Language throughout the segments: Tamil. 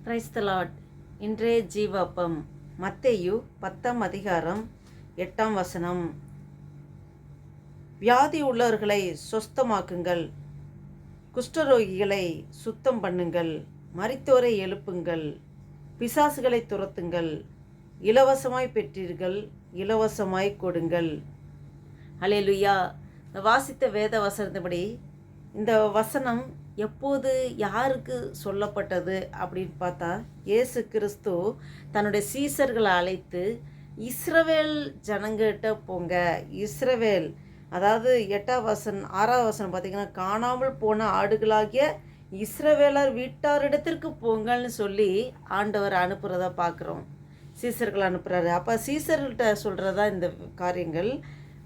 Praise the Lord. இன்றைய ஜீவப்பம் மத்தேயு 10 அதிகாரம் 8 வியாதி உள்ளவர்களை சொஸ்தமாக்குங்கள், குஷ்டரோகிகளை சுத்தம் பண்ணுங்கள், மரித்தோரை எழுப்புங்கள், பிசாசுகளை துரத்துங்கள், இலவசமாய் பெற்றீர்கள், இலவசமாய் கொடுங்கள். அல்லேலூயா. வாசித்த வேத வசனத்தின்படி இந்த வசனம் எப்போது யாருக்கு சொல்லப்பட்டது அப்படின்னு பார்த்தா, இயேசு கிறிஸ்து தன்னுடைய சீசர்களை அழைத்து இஸ்ரவேல் ஜனங்கிட்ட போங்க. இஸ்ரவேல், அதாவது 6 பார்த்திங்கன்னா, காணாமல் போன ஆடுகளாகிய இஸ்ரவேலர் வீட்டாரிடத்திற்கு போங்கள்னு சொல்லி ஆண்டவர் அனுப்புகிறத பார்க்குறோம். சீசர்கள் அனுப்புகிறாரு. அப்போ சீசர்கள்ட்ட சொல்கிறதா இந்த காரியங்கள்.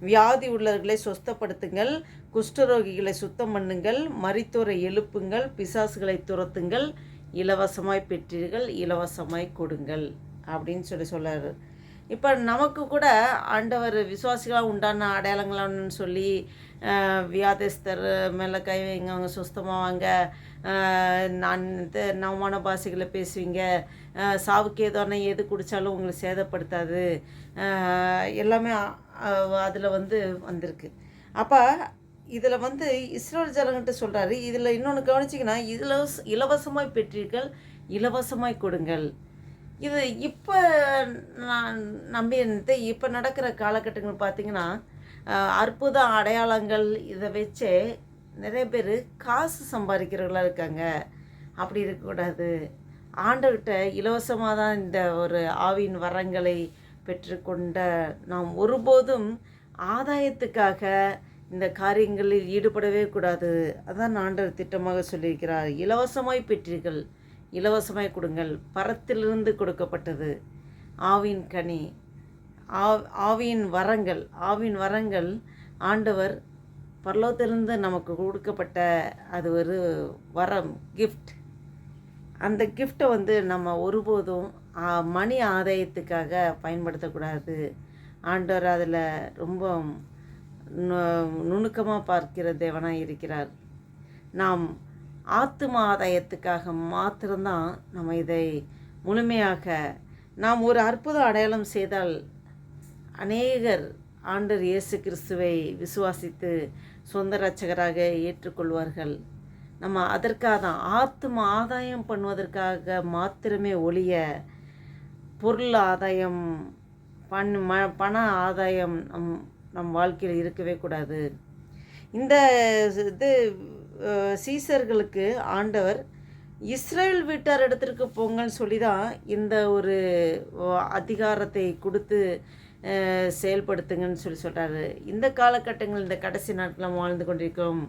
வியாதி உள்ளவர்களை சொஸ்தப்படுத்துங்கள், குஷ்டரோகிகளை சுத்தம் பண்ணுங்கள், மரித்தோரை எழுப்புங்கள், பிசாசுகளை துரத்துங்கள், இலவசமாய் பெற்றீர்கள், இலவசமாய் கொடுங்கள் அப்படின்னு சொல்கிறாரு. இப்போ நமக்கு கூட ஆண்டவர் விசுவாசிகளாக உண்டான அடையாளங்களான்னு சொல்லி வியாதிஸ்தர் மேலே கை வைங்க, அவங்க சுஸ்தமாவாங்க, நான் நவமான பாஷைகளை பேசுவீங்க, சாவுக்கு ஏதோனா எது குடித்தாலும் உங்களை சேதப்படுத்தாது, எல்லாமே அதில் வந்திருக்கு. அப்போ இதில் இஸ்ரவேல் ஜனங்கிட்ட சொல்கிறாரு. இதில் இன்னொன்று கவனிச்சிங்கன்னா, இதில் இலவசமாய் பெற்றீர்கள், இலவசமாய் கொடுங்கள். இது இப்போ நான் நம்பி இப்போ நடக்கிற காலகட்டங்கள் பார்த்திங்கன்னா, அற்புத அடையாளங்கள் இதை வச்சே நிறைய பேர் காசு சம்பாதிக்கிறவர்களாக இருக்காங்க. அப்படி இருக்கக்கூடாது. ஆண்டவர்கிட்ட இலவசமாக தான் இந்த ஒரு ஆவியின் வரங்களை பெற்றுக்கொண்ட நாம் ஒருபோதும் ஆதாயத்துக்காக இந்த காரியங்களில் ஈடுபடவே கூடாது. அதான் ஆண்டவர் திட்டமாக சொல்லியிருக்கிறார். இலவசமாய் பெற்றீர்கள், இலவசமாய் கொடுங்கள். பரத்திலிருந்து கொடுக்கப்பட்டது ஆவின் கனி, ஆவியின் வரங்கள். ஆவின் வரங்கள் ஆண்டவர் பரலோகத்திலிருந்து நமக்கு கொடுக்கப்பட்ட அது ஒரு வரம், கிஃப்ட். அந்த கிஃப்டை நம்ம ஒருபோதும் மணி ஆதாயத்துக்காக பயன்படுத்தக்கூடாது. ஆண்டவர் அதில் ரொம்ப நுணுக்கமாக பார்க்கிற தேவனாக இருக்கிறார். நாம் ஆத்தும ஆதாயத்துக்காக மாத்திரம்தான் நம்ம இதை முழுமையாக நாம் ஒரு அற்புத அடையாளம் செய்தால் அநேகர் ஆண்டவர் இயேசு கிறிஸ்துவை விசுவாசித்து சொந்த இரட்சகராக ஏற்றுக்கொள்வார்கள். நம்ம அதற்காக தான் ஆத்தும ஆதாயம் பண்ணுவதற்காக மாத்திரமே ஒழிய பொருள் ஆதாயம் பண ஆதாயம் நம் வாழ்க்கையில் இருக்கவே கூடாது. இந்த இது சீசர்களுக்கு ஆண்டவர் இஸ்ரேல் வீட்டார் இடத்திற்கு போங்கன்னு சொல்லி தான் இந்த ஒரு அதிகாரத்தை கொடுத்து செயல்படுத்துங்கன்னு சொல்கிறாரு. இந்த காலகட்டங்கள், இந்த கடைசி நாட்களில் வாழ்ந்து கொண்டிருக்கிறோம்.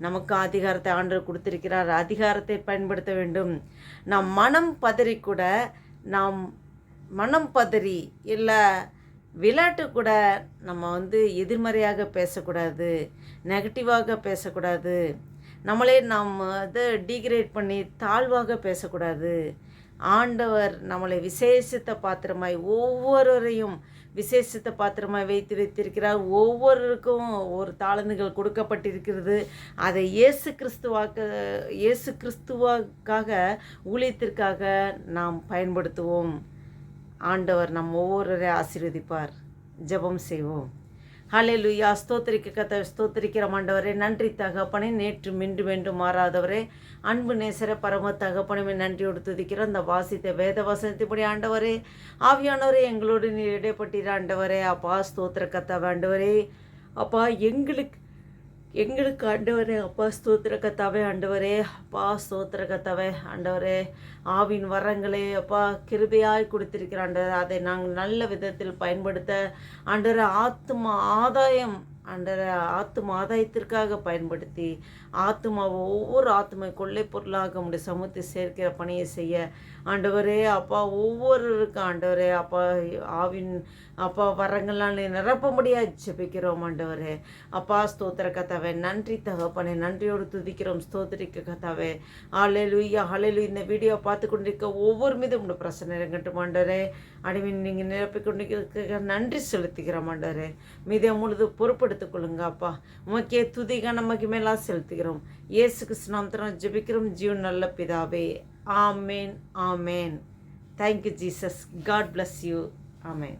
நமக்கு அதிகாரத்தை ஆண்டவர் கொடுத்திருக்கிறார். அதிகாரத்தை பயன்படுத்த வேண்டும். நாம் மனம் பதறி இல்லை விளையாட்டு கூட நம்ம எதிர்மறையாக பேசக்கூடாது, நெகட்டிவாக பேசக்கூடாது, நம்மளே நாம் டீக்ரேட் பண்ணி தாழ்வாக பேசக்கூடாது. ஆண்டவர் நம்மளை விசேஷித்த பாத்திரமாய் ஒவ்வொருவரையும் விசேஷித்த பாத்திரமாய் வைத்திருக்கிறார். ஒவ்வொருவருக்கும் ஒரு தாளந்துகள் கொடுக்கப்பட்டிருக்கிறது. அதை இயேசு கிறிஸ்துவாக்காக ஊழியத்திற்காக நாம் பயன்படுத்துவோம். ஆண்டவர் நம் ஒவ்வொருவரை ஆசீர்வதிப்பார். ஜெபம் செய்வோம். ஹல்லேலூயா. ஸ்தோத்திரிக்கிறோம் ஆண்டவரே. நன்றி தகப்பனே. நேற்று மின்று வேண்டும் மாறாதவரே, அன்பு நேசர பரம தகப்பனமே, நன்றியோடு துதிக்கிறோம். இந்த வாசித்த வேத வசனத்தின்படி ஆண்டவரே, ஆவியானவரே, எங்களோடு நீர் இடைப்பட்டீர் ஆண்டவரே. அப்பா ஸ்தோத்திர கர்த்தாவே ஆண்டவரே, அப்பா எங்களுக்கு ஆண்டவரே, அப்பா ஸ்தோத்திர கர்த்தாவே ஆண்டவரே, அப்பா ஸ்தோத்திர கர்த்தாவே ஆண்டவரே, ஆவின் வரங்களே அப்பா கிருபையாய் கொடுத்திருக்கிற ஆண்டவர், அதை நாங்கள் நல்ல விதத்தில் பயன்படுத்த ஆண்டவரே, ஆத்தும ஆதாயத்திற்காக பயன்படுத்தி ஒவ்வொரு ஆத்மை கொள்ளை பொருளாக நம்முடைய சமூகத்தை சேர்க்கிற பணியை செய்ய ஆண்டவரே, அப்பா ஒவ்வொருவருக்கும் ஆண்டவரே, அப்பா ஆவின் அப்பா வரங்கள்லாம் நிரப்ப முடியாது ஜெபிக்கிறோம் ஆண்டவரே. அப்பா ஸ்தோத்திர கர்த்தாவே, நன்றி தகப்பனே, நன்றியோடு துதிக்கிறோம். ஸ்தோத்திரிக்க கர்த்தாவே. ஹல்லேலூயா, ஹல்லேலூயா. இந்த வீடியோ பார்த்து கொண்டிருக்க ஒவ்வொரு மீதும் உங்கள் பிரச்சனை இறங்கட்டும் ஆண்டவரே. அடிமையின் நீங்கள் நிரப்பிக் கொண்டிருக்க நன்றி செலுத்துகிறோம் ஆண்டவரே. மீதை முழுது பொறுப்படுத்திக் கொள்ளுங்க அப்பா. உமக்கே துதிக நமக்கு மேலா செலுத்துகிறோம். இயேசு கிறிஸ்து நாமத்தினால் ஜெபிக்கிறோம் ஜீவன் நல்ல பிதாவே. Amen amen. Thank you Jesus. God bless you. Amen.